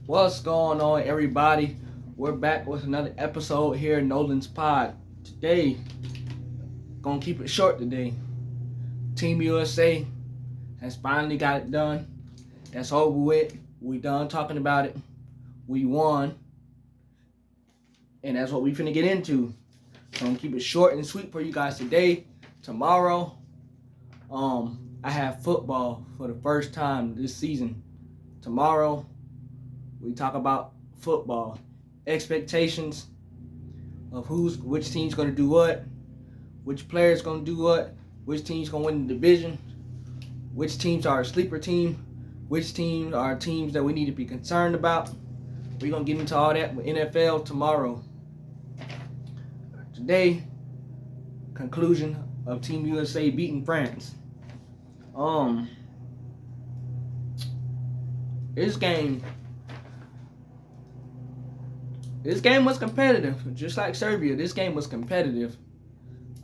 What's going on, everybody? We're back with another episode here in Nolan's Pod. Today, gonna keep it short today. Team USA has finally got it done. That's over with. We done talking about it. We won. And that's what we finna get into. So I'm gonna keep it short and sweet for you guys today. Tomorrow, I have football for the first time this season. Tomorrow, we talk about football, expectations of which team's going to do what, which player's going to do what, which team's going to win the division, which teams are a sleeper team, which teams are teams that we need to be concerned about. We're going to get into all that with NFL tomorrow. Today, conclusion of Team USA beating France. This game was competitive, just like Serbia. This game was competitive.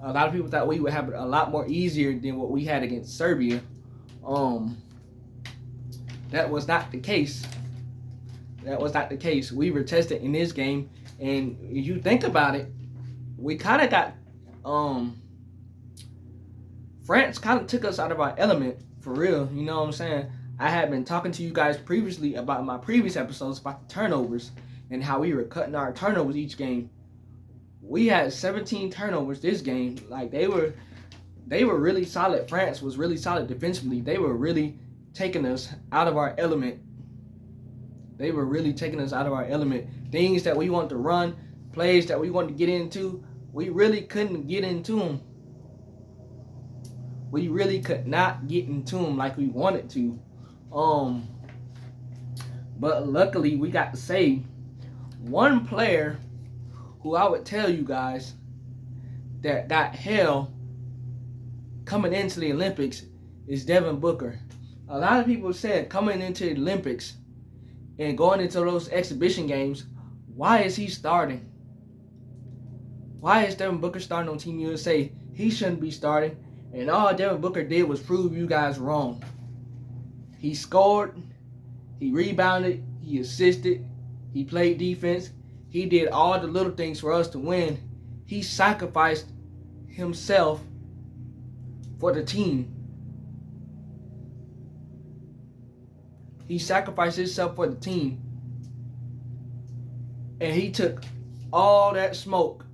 A lot of people thought we would have it a lot more easier than what we had against Serbia. That was not the case. We were tested in this game, and if you think about it, we kind of got France kind of took us out of our element, for real. You know what I'm saying? I had been talking to you guys previously about my previous episodes about the turnovers and how we were cutting our turnovers each game. We had 17 turnovers this game. Like they were really solid. France was really solid defensively. They were really taking us out of our element. Things that we wanted to run, plays that we wanted to get into, we really couldn't get into them. We really could not get into them like we wanted to. But luckily we got to save one player who I would tell you guys that got hell coming into the Olympics is Devin Booker. A lot of people said coming into the Olympics and going into those exhibition games, why is he starting? Why is Devin Booker starting on Team USA? He shouldn't be starting. And all Devin Booker did was prove you guys wrong. He scored, he rebounded, he assisted, he played defense. He did all the little things for us to win. He sacrificed himself for the team. He sacrificed himself for the team. And he took all that smoke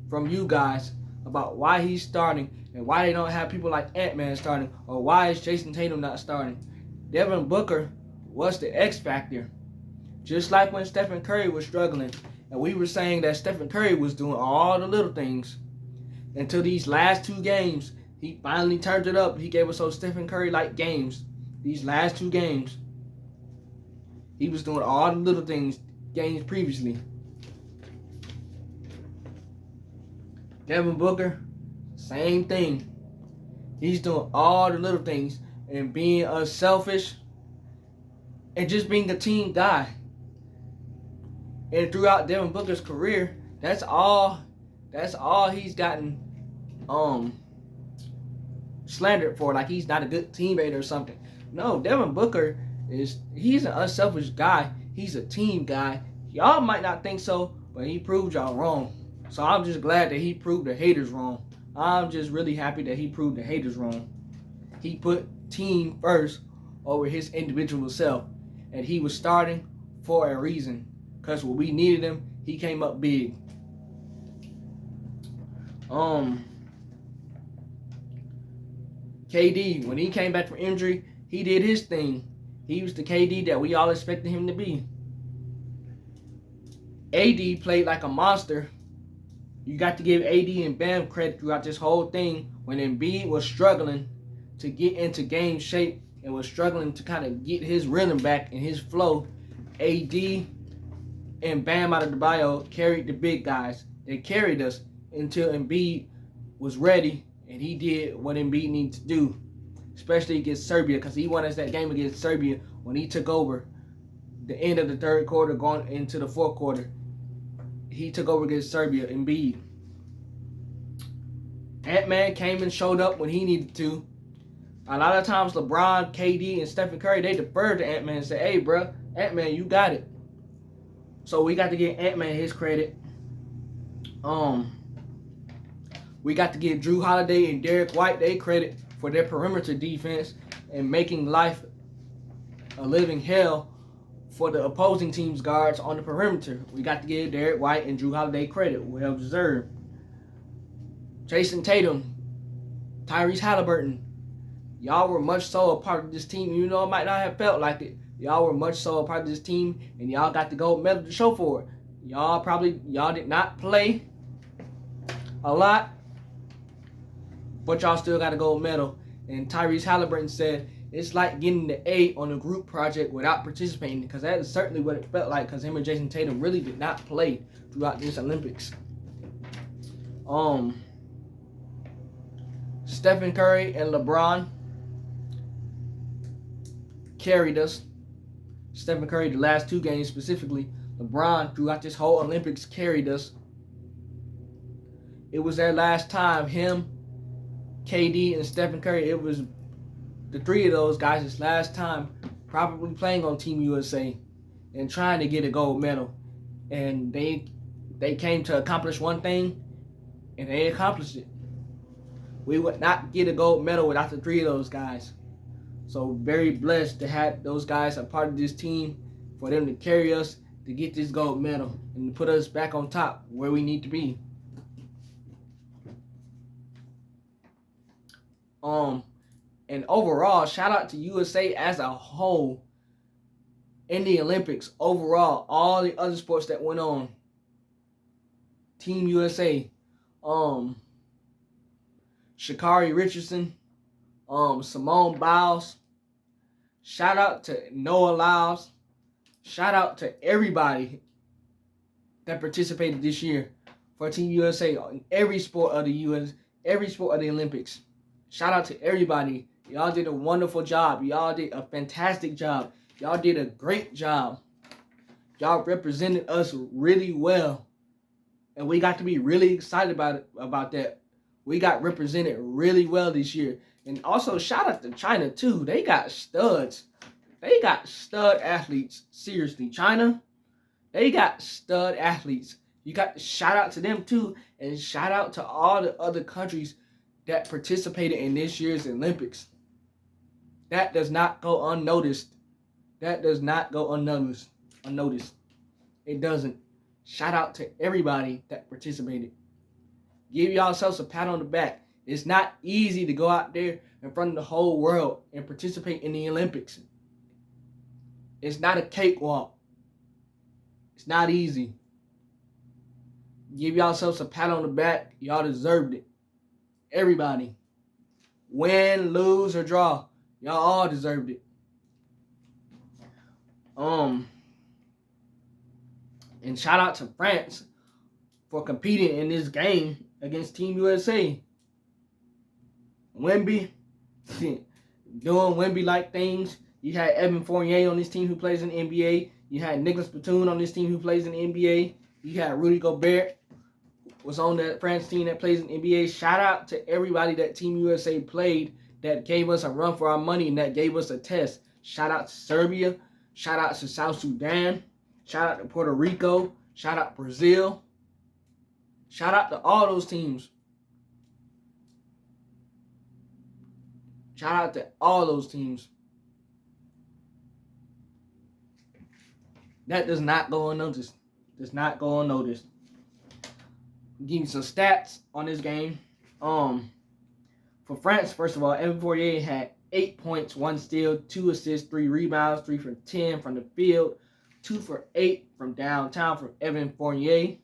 from you guys about why he's starting and why they don't have people like Ant-Man starting, or why is Jason Tatum not starting. Devin Booker was the X factor. Just like when Stephen Curry was struggling, and we were saying that Stephen Curry was doing all the little things. Until these last two games, he finally turned it up. He gave us those Stephen Curry-like games. These last two games, he was doing all the little things games previously. Devin Booker, same thing. He's doing all the little things and being unselfish and just being a team guy. And throughout Devin Booker's career, that's all he's gotten slandered for, like he's not a good teammate or something. No, Devin Booker he's an unselfish guy. He's a team guy. Y'all might not think so, but he proved y'all wrong. So I'm just glad that he proved the haters wrong. I'm just really happy that he proved the haters wrong. He put team first over his individual self. And he was starting for a reason. Because when we needed him, he came up big. KD, when he came back from injury, he did his thing. He was the KD that we all expected him to be. AD played like a monster. You got to give AD and Bam credit throughout this whole thing when Embiid was struggling to get into game shape and was struggling to kind of get his rhythm back and his flow. AD and Bam Adebayo carried the big guys. They carried us until Embiid was ready and he did what Embiid needed to do, especially against Serbia, because he won us that game against Serbia when he took over the end of the third quarter going into the fourth quarter. He took over against Serbia, Embiid. Ant-Man came and showed up when he needed to. A lot of times LeBron, KD, and Stephen Curry, they deferred to Ant-Man and said, hey, bro, Ant-Man, you got it. So we got to give Ant-Man his credit. We got to give Drew Holiday and Derek White their credit for their perimeter defense and making life a living hell for the opposing team's guards on the perimeter. We got to give Derek White and Drew Holiday credit. Well deserved. Jason Tatum, Tyrese Halliburton, y'all were much so a part of this team. You know, it might not have felt like it. Y'all were much so a part of this team, and y'all got the gold medal to show for it. Y'all did not play a lot, but y'all still got a gold medal. And Tyrese Halliburton said, it's like getting the A on a group project without participating, because that is certainly what it felt like, because him and Jason Tatum really did not play throughout this Olympics. Stephen Curry and LeBron carried us. Stephen Curry, the last 2 games specifically. LeBron, throughout this whole Olympics, carried us. It was their last time. Him, KD, and Stephen Curry, it was the 3 of those guys' last time probably playing on Team USA and trying to get a gold medal. And they came to accomplish one thing, and they accomplished it. We would not get a gold medal without the 3 of those guys. So very blessed to have those guys a part of this team, for them to carry us to get this gold medal and to put us back on top where we need to be. And overall, shout out to USA as a whole in the Olympics. Overall, all the other sports that went on. Team USA. Sha'Carri Richardson. Simone Biles. Shout out to Noah Lyles. Shout out to everybody that participated this year for Team USA in every sport of the every sport of the Olympics. Shout out to everybody. Y'all did a wonderful job. Y'all did a fantastic job. Y'all did a great job. Y'all represented us really well. And we got to be really excited about that. We got represented really well this year. And also, shout out to China, too. They got studs. They got stud athletes. Seriously, China, they got stud athletes. You got to shout out to them, too. And shout out to all the other countries that participated in this year's Olympics. That does not go unnoticed. That does not go unnoticed. It doesn't. Shout out to everybody that participated. Give yourselves a pat on the back. It's not easy to go out there in front of the whole world and participate in the Olympics. It's not a cakewalk. It's not easy. Give yourselves a pat on the back. Y'all deserved it. Everybody. Win, lose, or draw. Y'all all deserved it. And shout out to France for competing in this game against Team USA. Wemby, doing Wemby-like things. You had Evan Fournier on this team who plays in the NBA. You had Nicholas Batum on this team who plays in the NBA. You had Rudy Gobert was on that France team that plays in the NBA. Shout out to everybody that Team USA played that gave us a run for our money and that gave us a test. Shout out to Serbia. Shout out to South Sudan. Shout out to Puerto Rico. Shout out Brazil. Shout out to all those teams. Shout out to all those teams. That does not go unnoticed. Does not go unnoticed. Give you some stats on this game. For France, first of all, Evan Fournier had 8 points, 1 steal, 2 assists, 3 rebounds, 3 for 10 from the field, 2 for 8 from downtown from Evan Fournier.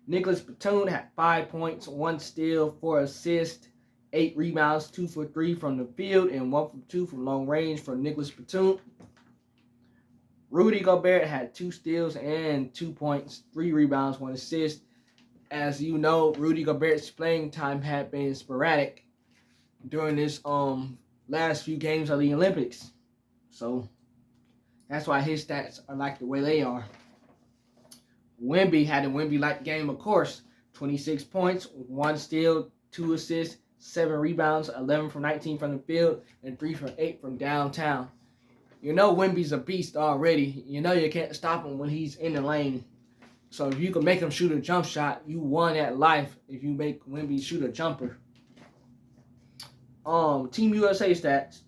Nicholas Batum had 5 points, 1 steal, 4 assists, 8 rebounds, 2 for 3 from the field, and 1 for 2 from long range from Nicholas Batum. Rudy Gobert had 2 steals and 2 points, 3 rebounds, 1 assist. As you know, Rudy Gobert's playing time had been sporadic during this last few games of the Olympics. So that's why his stats are like the way they are. Wemby had a Wemby-like game, of course. 26 points, 1 steal, 2 assists, 7 rebounds, 11 from 19 from the field, and 3 from 8 from downtown. You know Wemby's a beast already. You know you can't stop him when he's in the lane. So if you can make him shoot a jump shot, you won at life if you make Wemby shoot a jumper. Team USA stats.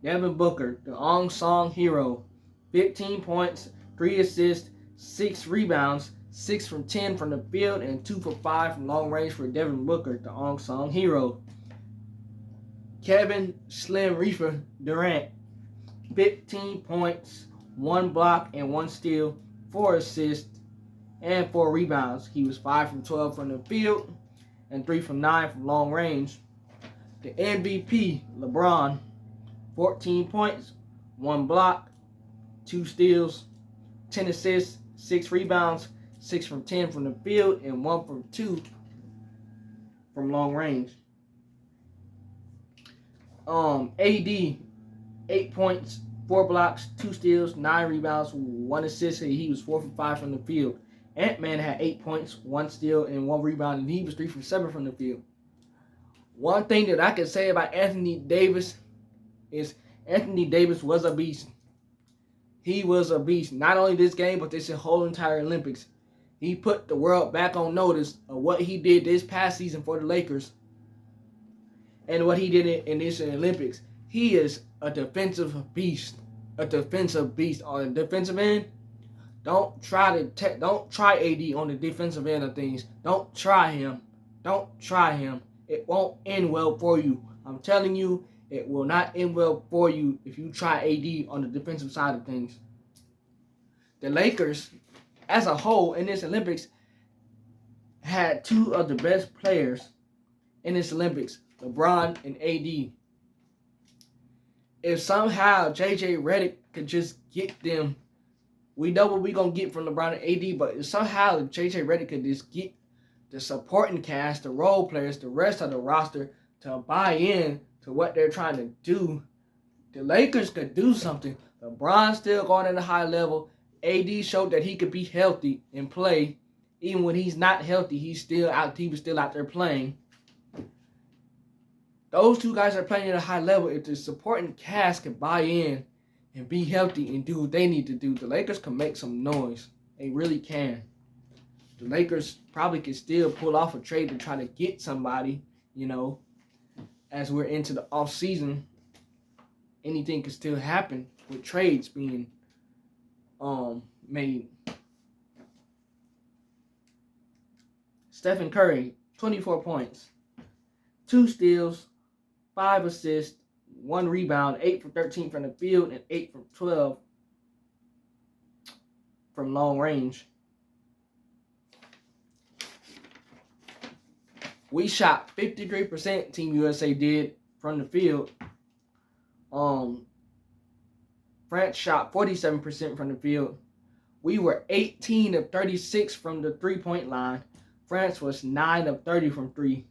Devin Booker, the unsung hero. 15 points, 3 assists, 6 rebounds, 6 from 10 from the field, and 2 for 5 from long range for Devin Booker, the unsung hero. Kevin Slim Reefer Durant, 15 points, 1 block, and 1 steal, 4 assists, and 4 rebounds. He was 5 from 12 from the field and 3 from 9 from long range. The MVP, LeBron, 14 points, 1 block, 2 steals, 10 assists, 6 rebounds, 6 from 10 from the field, and 1 from 2 from long range. AD, 8 points, 4 blocks, 2 steals, 9 rebounds, 1 assist. He was 4 from 5 from the field. Ant-Man had 8 points, 1 steal, and 1 rebound, and he was 3 from 7 from the field. One thing that I can say about Anthony Davis is Anthony Davis was a beast. He was a beast. Not only this game, but this whole entire Olympics. He put the world back on notice of what he did this past season for the Lakers and what he did in this Olympics. He is a defensive beast. A defensive beast on the defensive end. Don't try AD on the defensive end of things. Don't try him. Don't try him. It won't end well for you. I'm telling you, it will not end well for you if you try AD on the defensive side of things. The Lakers, as a whole, in this Olympics, had 2 of the best players in this Olympics, LeBron and AD. If somehow JJ Redick could just get them, we know what we're going to get from LeBron and AD, but if somehow JJ Redick could just get the supporting cast, the role players, the rest of the roster to buy in to what they're trying to do, the Lakers could do something. LeBron's still going at a high level. AD showed that he could be healthy and play. Even when he's not healthy, he was still out there playing. Those 2 guys are playing at a high level. If the supporting cast can buy in and be healthy and do what they need to do, the Lakers can make some noise. They really can. The Lakers probably could still pull off a trade to try to get somebody, as we're into the off season. Anything could still happen with trades being made. Stephen Curry, 24 points, 2 steals, 5 assists, 1 rebound, 8 from 13 from the field, and 8 from 12 from long range. We shot 53%, Team USA did, from the field. France shot 47% from the field. We were 18 of 36 from the 3-point line. France was 9 of 30 from 3.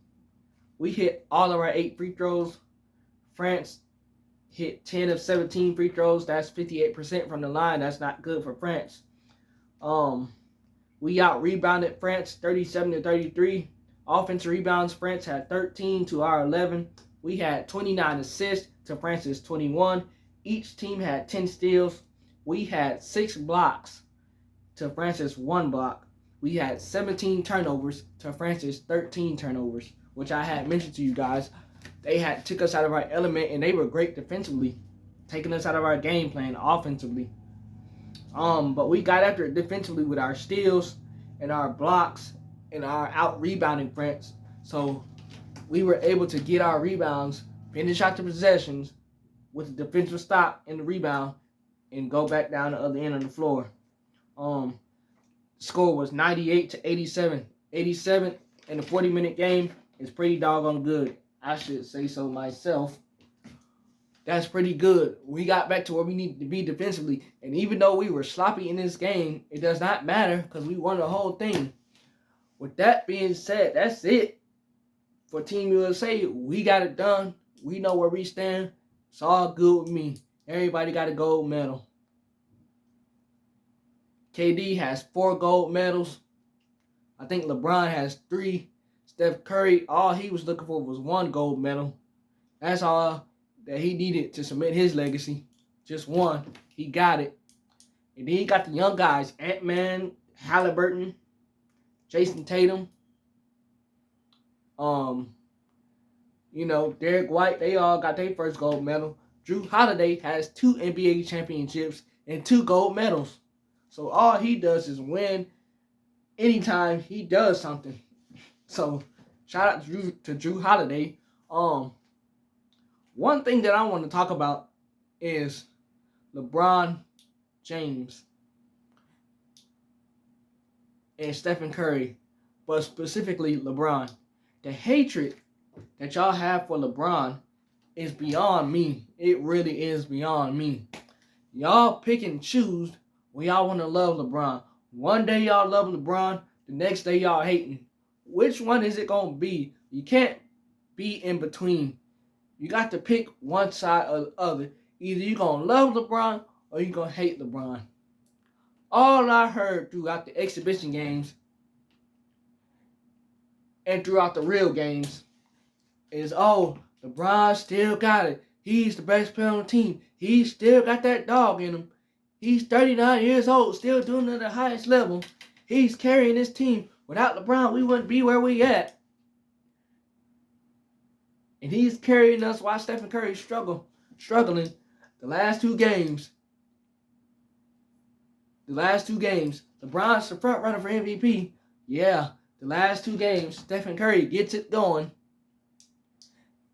We hit all of our 8 free throws. France hit 10 of 17 free throws. That's 58% from the line. That's not good for France. We out-rebounded France 37 to 33. Offensive rebounds, France had 13 to our 11. We had 29 assists to France's 21. Each team had 10 steals. We had 6 blocks to France's 1 block. We had 17 turnovers to France's 13 turnovers, which I had mentioned to you guys. They had took us out of our element, and they were great defensively, taking us out of our game plan offensively. But we got after it defensively with our steals and our blocks and our out-rebounding France. So we were able to get our rebounds, finish out the possessions with a defensive stop and the rebound, and go back down the other end of the floor. Score was 98 to 87. 87 in a 40-minute game is pretty doggone good. I should say so myself. That's pretty good. We got back to where we needed to be defensively. And even though we were sloppy in this game, it does not matter because we won the whole thing. With that being said, that's it for Team USA. We got it done. We know where we stand. It's all good with me. Everybody got a gold medal. KD has 4 gold medals. I think LeBron has 3. Steph Curry, all he was looking for was 1 gold medal. That's all that he needed to cement his legacy. Just one. He got it. And then he got the young guys, Ant-Man, Halliburton, Jason Tatum, Derek White. They all got their first gold medal. Drew Holiday has 2 NBA championships and 2 gold medals. So all he does is win anytime he does something. So shout out to Drew Holiday. One thing that I want to talk about is LeBron James and Stephen Curry, but specifically LeBron. The hatred that y'all have for LeBron is beyond me. It really is beyond me. Y'all pick and choose when y'all want to love LeBron. One day y'all love LeBron, the next day y'all hating. Which one is it going to be? You can't be in between. You got to pick one side or the other. Either you're going to love LeBron or you're going to hate LeBron. All I heard throughout the exhibition games and throughout the real games is, oh, LeBron still got it. He's the best player on the team. He still got that dog in him. He's 39 years old, still doing it at the highest level. He's carrying his team. Without LeBron, we wouldn't be where we at. And he's carrying us while Stephen Curry struggling the last 2 games. LeBron's the front runner for MVP. Yeah, the last 2 games, Stephen Curry gets it going.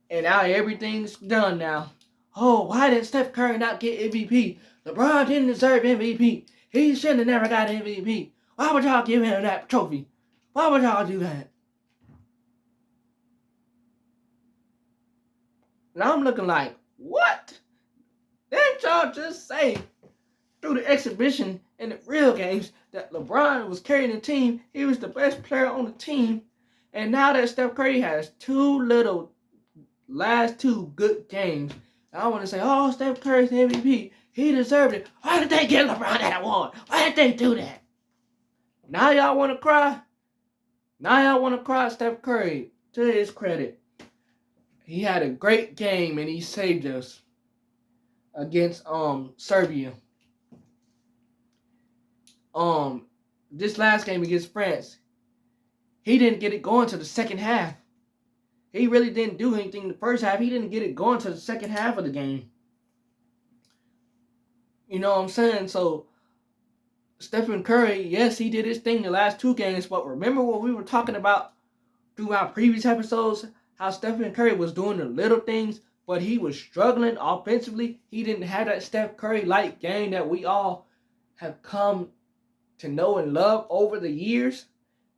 And now everything's done now. Oh, why did Steph Curry not get MVP? LeBron didn't deserve MVP. He should have never got MVP. Why would y'all give him that trophy? Why would y'all do that? And I'm looking like, what? Didn't y'all just say through the exhibition and the real games that LeBron was carrying the team? He was the best player on the team. And now that Steph Curry has last 2 good games, I want to say, oh, Steph Curry's the MVP. He deserved it. Why did they give LeBron that award? Why did they do that? Now y'all want to cry? Steph Curry, to his credit, he had a great game and he saved us against Serbia. This last game against France, he didn't get it going to the second half. He really didn't do anything in the first half. He didn't get it going to the second half of the game. You know what I'm saying? So, Stephen Curry, yes, he did his thing the last 2 games, but remember what we were talking about throughout previous episodes? How Stephen Curry was doing the little things, but he was struggling offensively. He didn't have that Steph Curry-like game that we all have come to know and love over the years.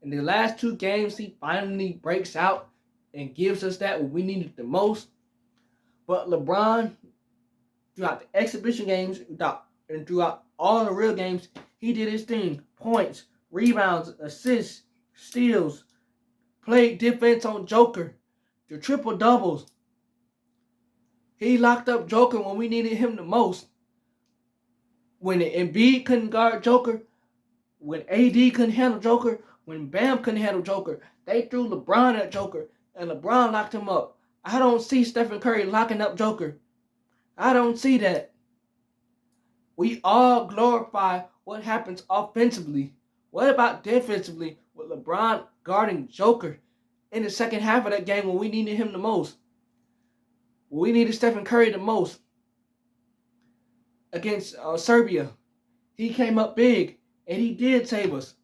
In the last 2 games, he finally breaks out and gives us that when we need it the most. But LeBron, throughout the exhibition games and throughout all the real games, he did his thing. Points, rebounds, assists, steals, played defense on Joker, the triple doubles. He locked up Joker when we needed him the most. When Embiid couldn't guard Joker, when AD couldn't handle Joker, when Bam couldn't handle Joker, they threw LeBron at Joker, and LeBron locked him up. I don't see Stephen Curry locking up Joker. I don't see that. We all glorify what happens offensively. What about defensively with LeBron guarding Joker in the second half of that game when we needed him the most? When we needed Stephen Curry the most against Serbia. He came up big, and he did save us.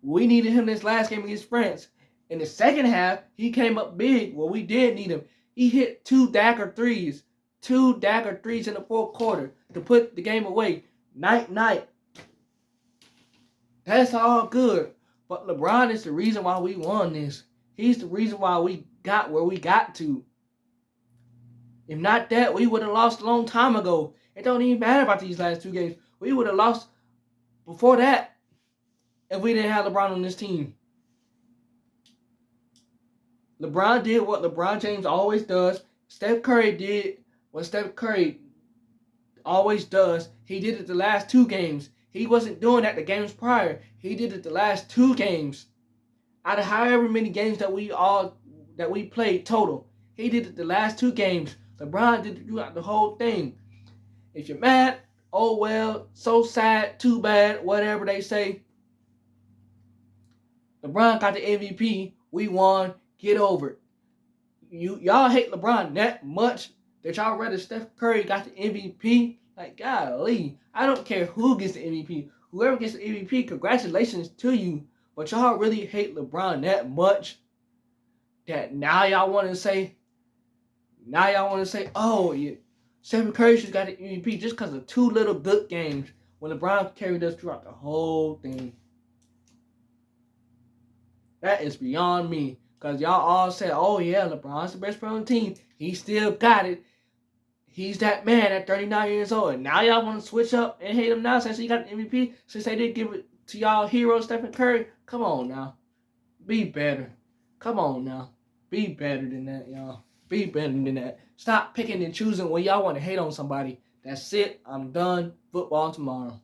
We needed him this last game against France. In the second half, he came up big. Well, we did need him. He hit 2 dagger threes. 2 dagger threes in the 4th quarter to put the game away. Night. That's all good. But LeBron is the reason why we won this. He's the reason why we got where we got to. If not that, we would have lost a long time ago. It don't even matter about these last 2 games. We would have lost before that if we didn't have LeBron on this team. LeBron did what LeBron James always does. Steph Curry did what Steph Curry always does. He did it the last 2 games. He wasn't doing that the games prior. He did it the last 2 games. Out of however many games that we played total, he did it the last 2 games. LeBron did it throughout the whole thing. If you're mad, oh well, so sad, too bad, whatever they say. LeBron got the MVP. We won. Get over it. Y'all hate LeBron that much that y'all rather Steph Curry got the MVP. Like, golly, I don't care who gets the MVP. Whoever gets the MVP, congratulations to you. But y'all really hate LeBron that much that now y'all want to say, oh, yeah, Stephen Curry should got the MVP just because of 2 little good games when LeBron carried us throughout the whole thing. That is beyond me. Because y'all all said, oh yeah, LeBron's the best player on the team. He still got it. He's that man at 39 years old. And now y'all want to switch up and hate him now since he got the MVP? Since they didn't give it to y'all hero Stephen Curry? Come on now. Be better. Come on now. Be better than that, y'all. Be better than that. Stop picking and choosing when y'all want to hate on somebody. That's it. I'm done. Football tomorrow.